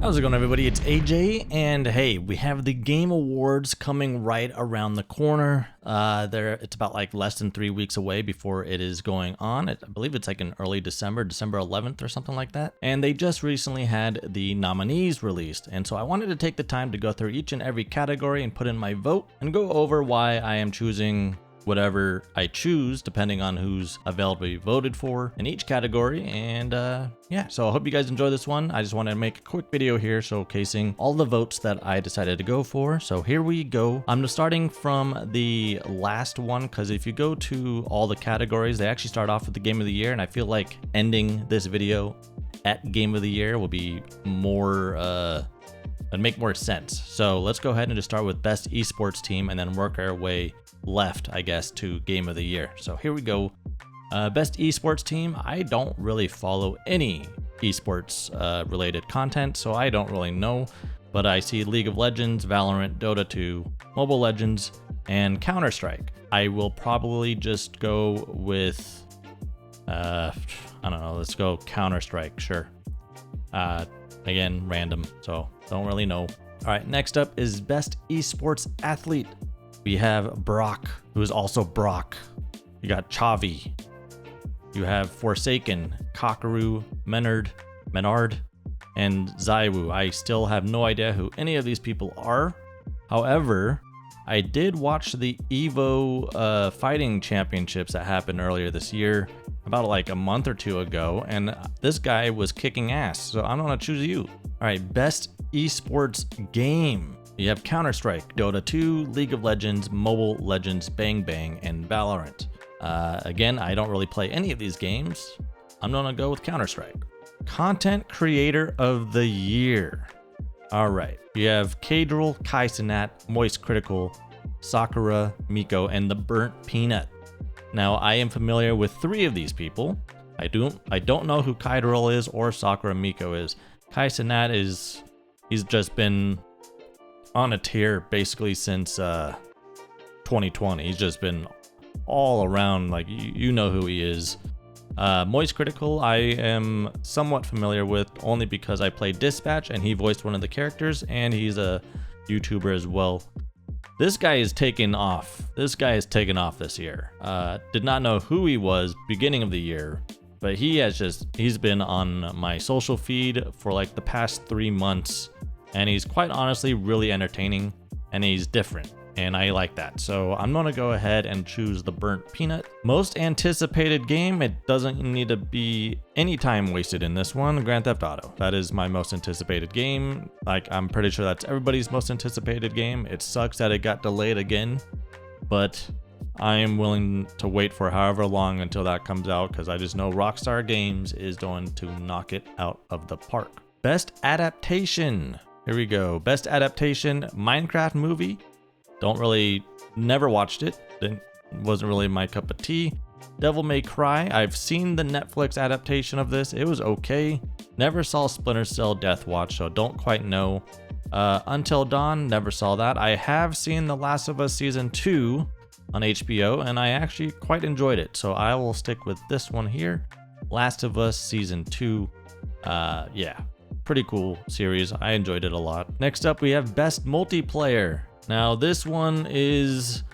How's it going, everybody? It's AJ, and hey, we have the Game Awards coming right around the corner. It's about like less than 3 weeks away before it is going on. I believe it's like in early December 11th or something like that. And they just recently had the nominees released, and so I wanted to take the time to go through each and every category and put in my vote and go over why I am choosing whatever I choose depending on who's available to be voted for in each category. And yeah, so I hope you guys enjoy this one. I just wanted to make a quick video here showcasing all the votes that I decided to go for. So here we go. I'm starting from the last one because if you go to all the categories, they actually start off with the Game of the Year, and I feel like ending this video at Game of the Year will be more it'd make more sense. So let's go ahead and just start with Best Esports Team and then work our way left, I guess, to Game of the Year. So here we go. Best Esports Team. I don't really follow any esports related content, so I don't really know, but I see League of Legends, Valorant, Dota 2, Mobile Legends, and Counter-Strike. I will probably just go with I don't know, let's go Counter-Strike, sure. Again, random, so don't really know. All right, next up is Best Esports Athlete. We have Brock, who is also Brock. You got Chavi. You have Forsaken, Kakaru, Menard, and Zaiwu. I still have no idea who any of these people are. However, I did watch the EVO fighting championships that happened earlier this year, about like a month or two ago, and this guy was kicking ass, so I'm gonna choose you. All right, Best Esports Game. You have Counter-Strike, Dota 2, League of Legends, Mobile Legends, Bang Bang, and Valorant. Again, I don't really play any of these games. I'm gonna go with Counter-Strike. Content Creator of the Year. All right, you have Kadril, Kaisenat, Moist Critical, Sakura, Miko, and the Burnt Peanut. Now, I am familiar with 3 of these people. I don't know who Kadril is or Sakura Miko is. Kaisenat he's just been on a tear basically since 2020. He's just been all around, like, you know who he is. Moist Critical I am somewhat familiar with only because I played Dispatch and he voiced one of the characters, and he's a YouTuber as well. This guy is taking off. This this year. Did not know who he was beginning of the year, but he's been on my social feed for like the past 3 months, and he's quite honestly really entertaining, and he's different, and I like that. So I'm gonna go ahead and choose the Burnt Peanut. Most anticipated game. It doesn't need to be any time wasted in this one. Grand Theft Auto. That is my most anticipated game. Like, I'm pretty sure that's everybody's most anticipated game. It sucks that it got delayed again, but I am willing to wait for however long until that comes out, because I just know Rockstar Games is going to knock it out of the park. Best Adaptation. Here we go. Best Adaptation, Minecraft movie. Never watched it. Wasn't really my cup of tea. Devil May Cry. I've seen the Netflix adaptation of this. It was okay. Never saw Splinter Cell Death Watch, so don't quite know. Until Dawn, never saw that. I have seen The Last of Us Season 2 on HBO, and I actually quite enjoyed it, so I will stick with this one here. Last of Us Season 2. Yeah. Pretty cool series. I enjoyed it a lot. Next up, we have Best Multiplayer. Now, this one is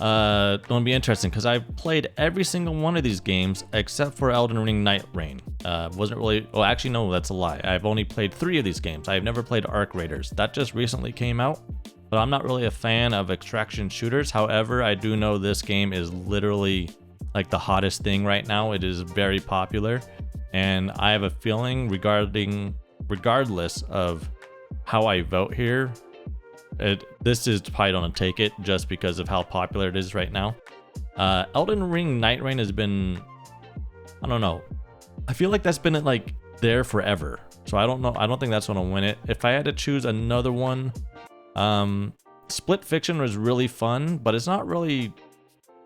going to be interesting because I've played every single one of these games except for Elden Ring Night Reign. Wasn't really... Oh, actually, no, that's a lie. I've only played 3 of these games. I've never played Arc Raiders. That just recently came out, but I'm not really a fan of extraction shooters. However, I do know this game is literally like the hottest thing right now. It is very popular, and I have a feeling regardless of how I vote here, this is probably gonna take it just because of how popular it is right now. Elden Ring Night Reign has been, I don't know, I feel like that's been like there forever, so I don't know. I don't think that's gonna win it. If I had to choose another one, Split Fiction was really fun, but it's not really,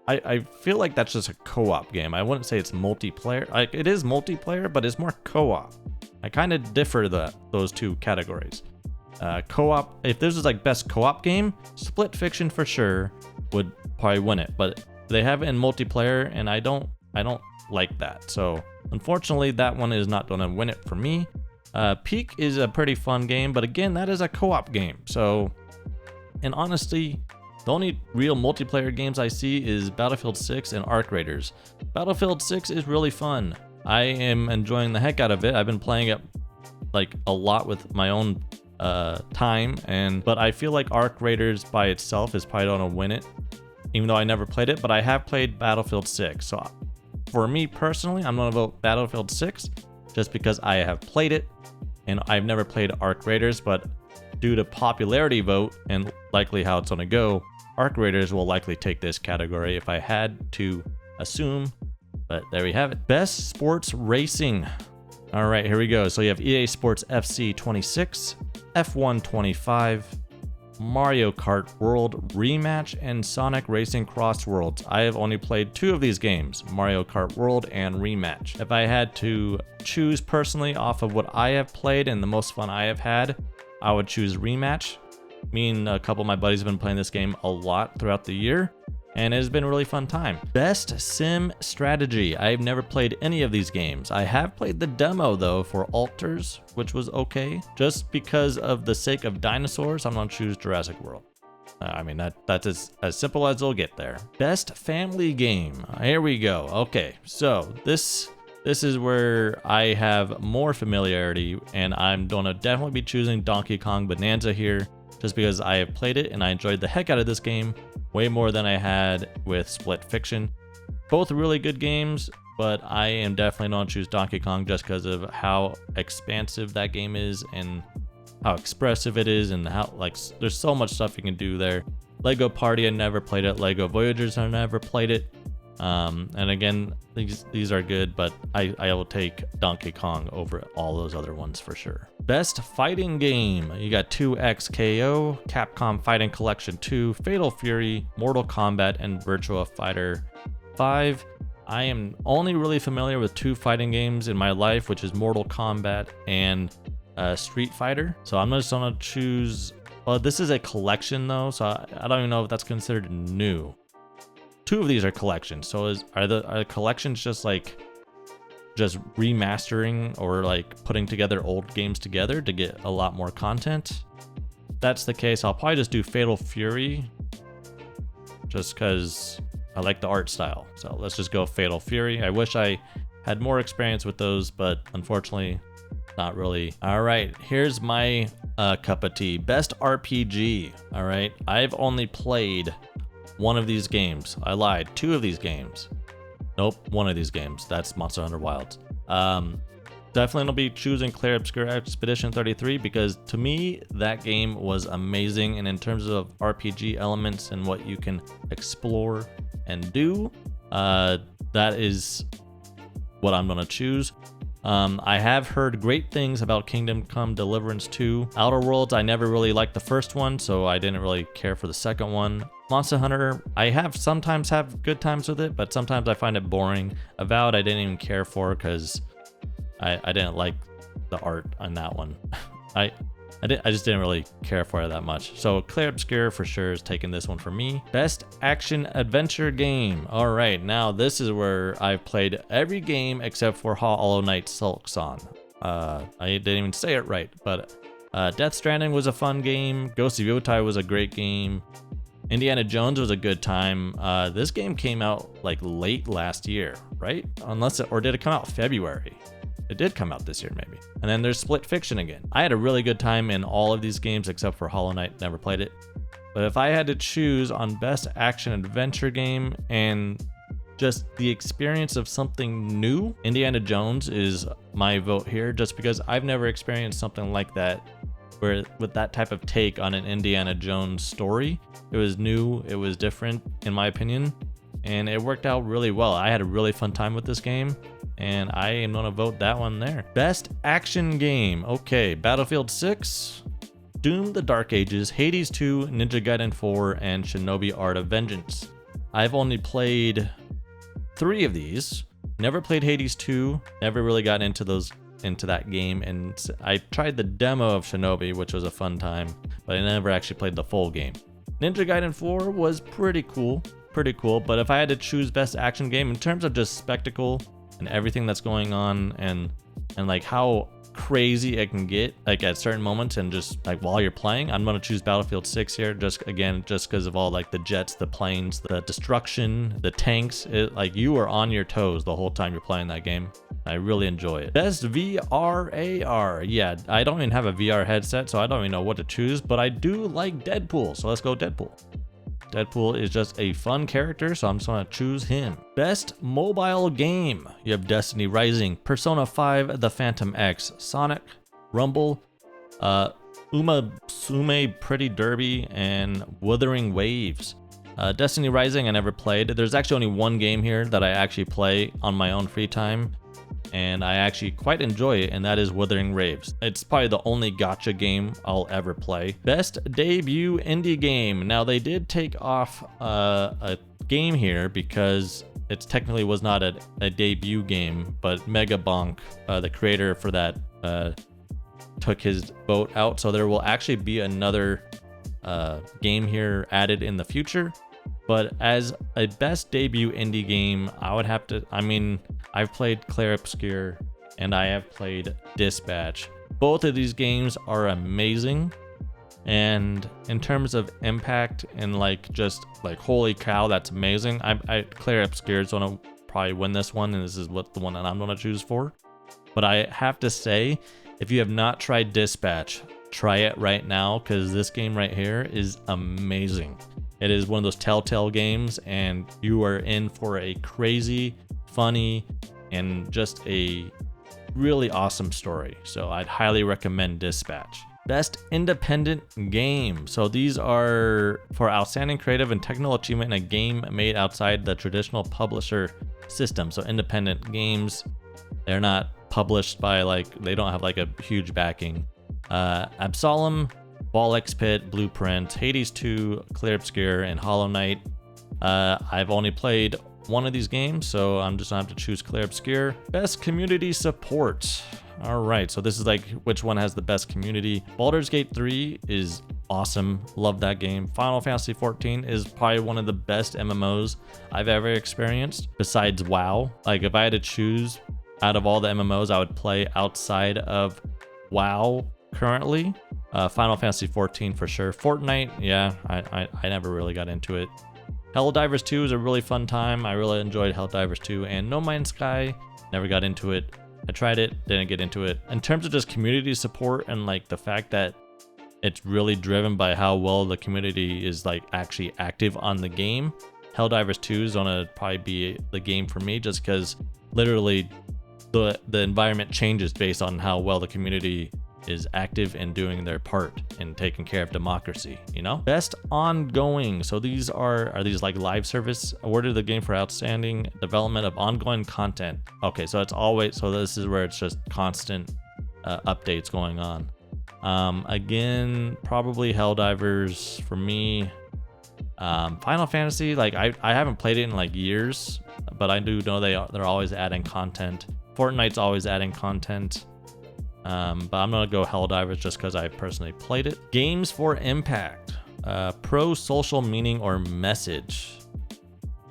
I feel like that's just a co-op game. I wouldn't say it's multiplayer. Like, it is multiplayer, but it's more co-op. I kind of differ those 2 categories. Co-op, if this is like best co-op game, Split Fiction for sure would probably win it, but they have it in multiplayer, and I don't like that. So unfortunately, that one is not going to win it for me. Peak is a pretty fun game, but again, that is a co-op game. So, and honestly, the only real multiplayer games I see is Battlefield 6 and Arc Raiders. Battlefield 6 is really fun. I am enjoying the heck out of it. I've been playing it like a lot with my own time, but I feel like Arc Raiders by itself is probably gonna win it, even though I never played it, but I have played Battlefield 6. So for me personally, I'm gonna vote Battlefield 6 just because I have played it and I've never played Arc Raiders, but due to popularity vote and likely how it's gonna go, Arc Raiders will likely take this category if I had to assume, but there we have it. Best sports racing. All right, here we go. So you have EA Sports FC 26, F1 25, Mario Kart World Rematch, and Sonic Racing Cross Worlds. I have only played 2 of these games, Mario Kart World and Rematch. If I had to choose personally off of what I have played and the most fun I have had, I would choose Rematch. Me and a couple of my buddies have been playing this game a lot throughout the year, and it has been a really fun time. Best sim strategy. I've never played any of these games. I have played the demo though for Alters, which was okay. Just because of the sake of dinosaurs, I'm gonna choose Jurassic World. I mean, that's as simple as it'll get there. Best family game. Here we go. Okay, so this is where I have more familiarity, and I'm gonna definitely be choosing Donkey Kong Bonanza here, just because I have played it and I enjoyed the heck out of this game way more than I had with Split Fiction. Both really good games, but I am definitely going to choose Donkey Kong just because of how expansive that game is and how expressive it is, and how there's so much stuff you can do there. Lego Party, I never played it. Lego Voyagers, I never played it. And again, these are good, but I will take Donkey Kong over all those other ones for sure. Best fighting game. You got 2XKO, Capcom Fighting Collection 2, Fatal Fury, Mortal Kombat, and Virtua Fighter 5. I am only really familiar with 2 fighting games in my life, which is Mortal Kombat and Street Fighter. So I'm just gonna choose, well, this is a collection though, so I don't even know if that's considered new. 2 of these are collections. So are the collections just remastering or like putting together old games together to get a lot more content? If that's the case, I'll probably just do Fatal Fury just because I like the art style. So let's just go Fatal Fury. I wish I had more experience with those, but unfortunately, not really. All right, here's my cup of tea. Best RPG. All right, I've only played 1 of these games. I lied. 2 of these games. Nope, 1 of these games. That's Monster Hunter Wilds. Definitely will be choosing Clair Obscur Expedition 33 because to me, that game was amazing. And in terms of RPG elements and what you can explore and do, that is what I'm gonna choose. I have heard great things about Kingdom Come Deliverance 2. Outer Worlds, I never really liked the first one, so I didn't really care for the second one. Monster Hunter, I sometimes have good times with it, but sometimes I find it boring. Avowed, I didn't even care for because I didn't like the art on that one. I just didn't really care for it that much. So Clair Obscur for sure is taking this one for me. Best action adventure game. All right, now this is where I've played every game except for Hollow Knight Silksong. I didn't even say it right, but Death Stranding was a fun game. Ghost of Yotei was a great game. Indiana Jones was a good time. This game came out like late last year, right? Or did it come out February? It did come out this year, maybe. And then there's Split Fiction again. I had a really good time in all of these games except for Hollow Knight, never played it. But if I had to choose on best action adventure game and just the experience of something new, Indiana Jones is my vote here, just because I've never experienced something like that, where with that type of take on an Indiana Jones story. It was new, it was different in my opinion, and it worked out really well. I had a really fun time with this game, and I am gonna vote that one there. Best action game. Okay, Battlefield 6, Doom the Dark Ages, Hades 2, Ninja Gaiden 4, and Shinobi Art of Vengeance. I've only played 3 of these. Never played Hades 2, never really got into that game, and I tried the demo of Shinobi, which was a fun time, but I never actually played the full game. Ninja Gaiden 4 was pretty cool, but if I had to choose best action game in terms of just spectacle and everything that's going on and like how crazy it can get, like at certain moments, and just like while you're playing, I'm gonna choose Battlefield 6 here, just because of all like the jets, the planes, the destruction, the tanks. Like you are on your toes the whole time you're playing that game. I really enjoy it. Best VR AR. Yeah, I don't even have a VR headset, so I don't even know what to choose, but I do like Deadpool, so let's go Deadpool. Deadpool is just a fun character, so I'm just gonna choose him. Best mobile game. You have Destiny Rising, Persona 5, The Phantom X, Sonic, Rumble, Uma Sume Pretty Derby, and Wuthering Waves. Destiny Rising I never played. There's actually only one game here that I actually play on my own free time, and I actually quite enjoy it, and that is Wuthering Waves. It's probably the only gacha game I'll ever play. Best debut indie game. Now they did take off a game here because it technically was not a debut game, but Megabonk, the creator for that, took his vote out, so there will actually be another game here added in the future. But as a best debut indie game, I would have to, I mean, I've played Clair Obscur and I have played Dispatch. Both of these games are amazing. And in terms of impact and like just like, holy cow, that's amazing. Clair Obscur is gonna probably win this one, and this is what the one that I'm gonna choose for. But I have to say, if you have not tried Dispatch, try it right now, because this game right here is amazing. It is one of those Telltale games, and you are in for a crazy, funny, and just a really awesome story. So I'd highly recommend Dispatch. Best independent game. So these are for outstanding creative and technical achievement in a game made outside the traditional publisher system. So independent games, they're not published by they don't have like a huge backing. Absalom, Ball-X Pit, Blueprint, Hades 2, Clair Obscur, and Hollow Knight. I've only played one of these games, so I'm just gonna have to choose Clair Obscur. Best community support. All right, so this is like which one has the best community. Baldur's Gate 3 is awesome. Love that game. Final Fantasy 14 is probably one of the best MMOs I've ever experienced besides WoW. Like if I had to choose out of all the MMOs I would play outside of WoW currently, Final Fantasy 14 for sure. Fortnite, yeah, I never really got into it. Helldivers 2 is a really fun time. I really enjoyed Helldivers 2. And No Man's Sky, never got into it. I tried it, didn't get into it. In terms of just community support and like the fact that it's really driven by how well the community is like actually active on the game, Helldivers 2 is gonna probably be the game for me, just because literally the environment changes based on how well the community is active and doing their part in taking care of democracy, you know? Best ongoing. So these are these like live service awarded the game for outstanding development of ongoing content. Okay, so it's always, so this is where it's just constant updates going on. Again, probably Helldivers for me. Final Fantasy, like I haven't played it in like years, but I do know they're always adding content. Fortnite's always adding content. But I'm gonna go Helldivers just because I personally played it. Games for impact. Pro, social, meaning, or message.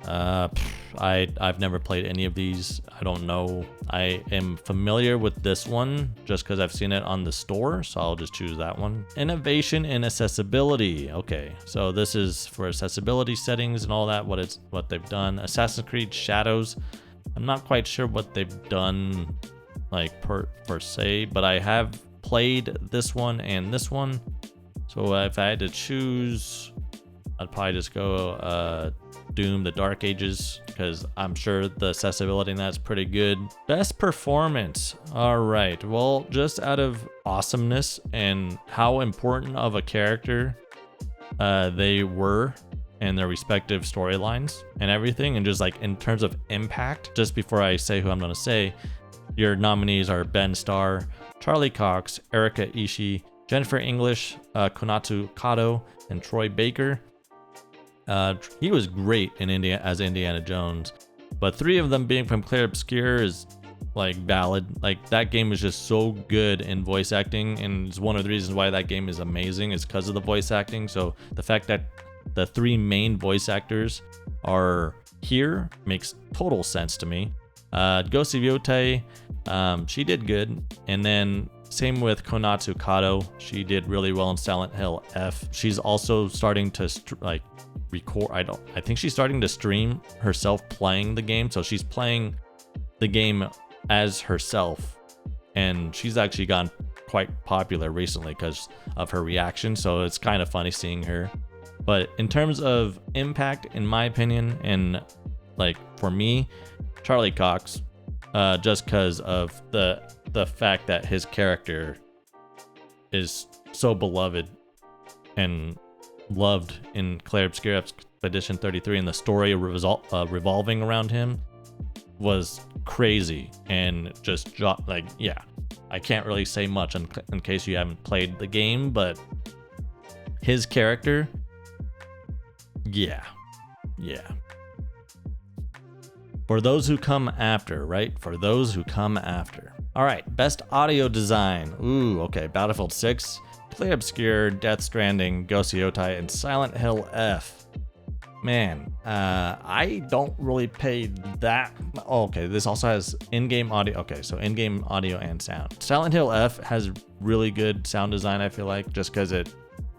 I've never played any of these. I don't know. I am familiar with this one just because I've seen it on the store, so I'll just choose that one. Innovation and accessibility. Okay, so this is for accessibility settings and all that, what they've done. Assassin's Creed Shadows. I'm not quite sure what they've done like per se, but I have played this one and this one. So if I had to choose, I'd probably just go Doom, the Dark Ages, because I'm sure the accessibility in that's pretty good. Best performance. All right, well, just out of awesomeness and how important of a character they were and their respective storylines and everything, and just like in terms of impact, just before I say who I'm gonna say, your nominees are Ben Starr, Charlie Cox, Erika Ishii, Jennifer English, Konatsu Kato, and Troy Baker. He was great in as Indiana Jones, but three of them being from Clair Obscur is like valid. Like that game is just so good in voice acting, and it's one of the reasons why that game is amazing is because of the voice acting. So the fact that the three main voice actors are here makes total sense to me. Go Viote, she did good. And then Same with Konatsu Kato. She did really well in Silent Hill F. She's also starting to record. I think she's starting to stream herself playing the game. So she's playing the game as herself, and she's actually gotten quite popular recently because of her reaction. So it's kind of funny seeing her. But in terms of impact, in my opinion, and like for me, Charlie Cox, just because of the fact that his character is so beloved and loved in Clair Obscur Expedition 33, and the story revolving around him was crazy. And just like, yeah, I can't really say much in case you haven't played the game, but his character, yeah. For those who come after, right? For those who come after. All right, best audio design. Ooh, okay. Battlefield 6, Clair Obscur, Death Stranding, Ghost of Yotei, and Silent Hill F. Man, I don't really pay that. Oh, okay, this also has in-game audio. Okay, so in-game audio and sound. Silent Hill F has really good sound design, I feel like, just because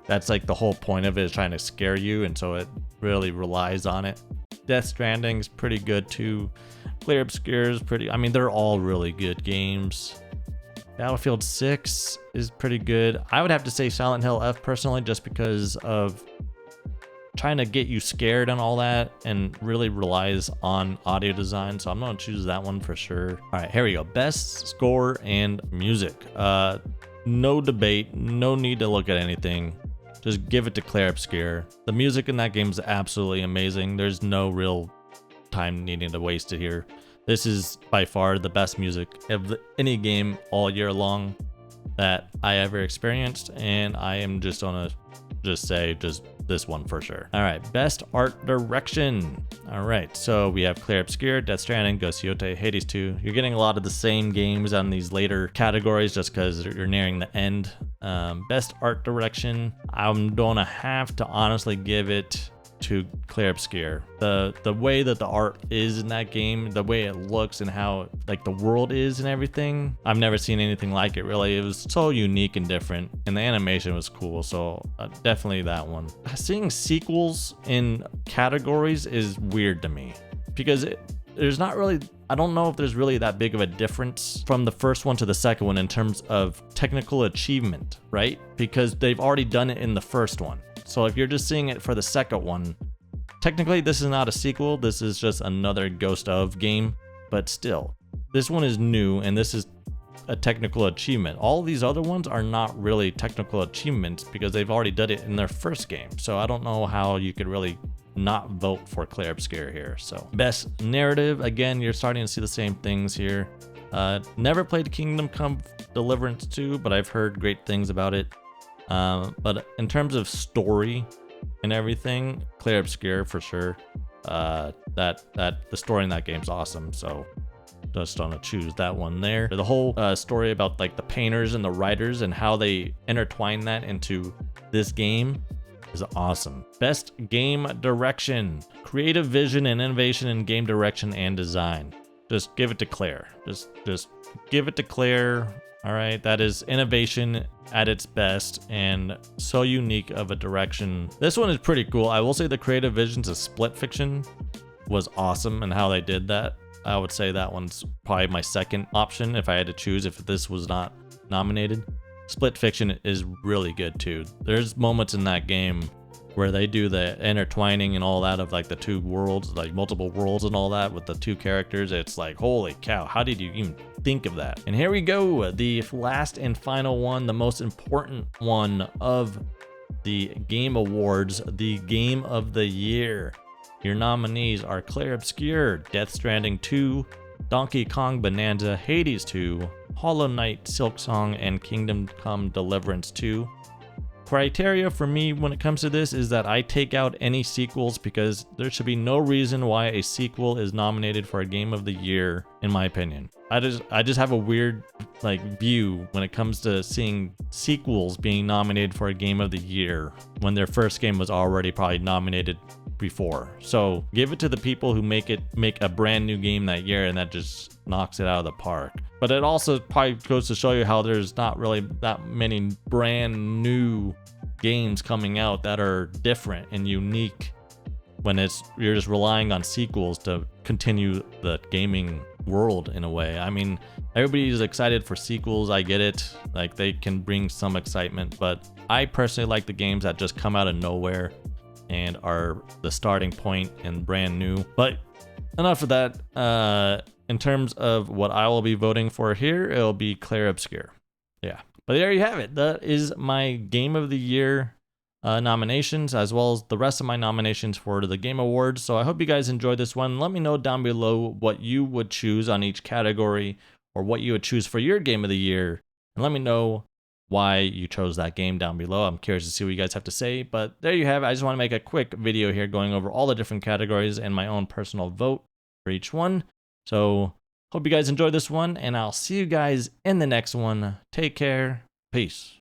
that's like the whole point of it, is trying to scare you, and so it really relies on it. Death Stranding's pretty good too. Clair Obscur is pretty, I mean, they're all really good games. Battlefield 6 is pretty good. I would have to say Silent Hill F personally, just because of trying to get you scared and all that, and really relies on audio design. So I'm gonna choose that one for sure. All right, here we go. Best score and music. No debate, no need to look at anything. Just give it to Clair Obscur. The music in that game is absolutely amazing. There's no real time needing to waste it here. This is by far the best music of any game all year long that I ever experienced, and I am just gonna say this one for sure. All right, best art direction. All right, so we have Clair Obscur, Death Stranding, Ghost of Yotei, Hades 2. You're getting a lot of the same games on these later categories just because you're nearing the end. Best art direction, I'm gonna have to honestly give it to Clair Obscur. The way that the art is in that game, the way it looks and how like the world is and everything, I've never seen anything like it really. It was so unique and different, and the animation was cool, so definitely that one. Seeing sequels in categories is weird to me because there's not really, I don't know if there's really that big of a difference from the first one to the second one in terms of technical achievement, right? Because they've already done it in the first one. So if you're just seeing it for the second one, technically this is not a sequel, this is just another Ghost of game, but still, this one is new and this is a technical achievement. All these other ones are not really technical achievements because they've already done it in their first game. So I don't know how you could really not vote for Clair Obscur here. So best narrative, again, you're starting to see the same things here. Never played Kingdom Come Deliverance 2, but I've heard great things about it. But in terms of story and everything, Clair Obscur for sure. That the story in that game's awesome, so just gonna choose that one there. The whole story about like the painters and the writers and how they intertwine that into this game is awesome. Best game direction, creative vision and innovation in game direction and design. Just give it to Clair. Just give it to Clair. All right, that is innovation at its best and so unique of a direction. This one is pretty cool. I will say the creative visions of Split Fiction was awesome, and how they did that. I would say that one's probably my second option if I had to choose if this was not nominated. Split Fiction is really good too. There's moments in that game where they do the intertwining and all that of like the two worlds, like multiple worlds and all that with the two characters. It's like, holy cow, how did you even think of that? And here we go, the last and final one, the most important one of the Game Awards, the Game of the Year. Your nominees are Clair Obscur, Death Stranding 2, Donkey Kong Bonanza, Hades 2, Hollow Knight, Silksong, and Kingdom Come Deliverance 2. Criteria for me when it comes to this is that I take out any sequels because there should be no reason why a sequel is nominated for a Game of the Year, in my opinion. I just have a weird view when it comes to seeing sequels being nominated for a Game of the Year when their first game was already probably nominated before. So give it to the people who make a brand new game that year, and that just knocks it out of the park. But it also probably goes to show you how there's not really that many brand new games coming out that are different and unique when you're just relying on sequels to continue the gaming world in a way. I mean, everybody's excited for sequels. I get it. Like, they can bring some excitement, but I personally like the games that just come out of nowhere and are the starting point and brand new. But enough of that. In terms of what I will be voting for here, it'll be Clair Obscur. Yeah. But there you have it. That is my Game of the Year nominations, as well as the rest of my nominations for the Game Awards. So I hope you guys enjoyed this one. Let me know down below what you would choose on each category, or what you would choose for your Game of the Year. And let me know why you chose that game down below. I'm curious to see what you guys have to say. But there you have it. I just want to make a quick video here going over all the different categories and my own personal vote for each one. So hope you guys enjoyed this one, and I'll see you guys in the next one. Take care. Peace.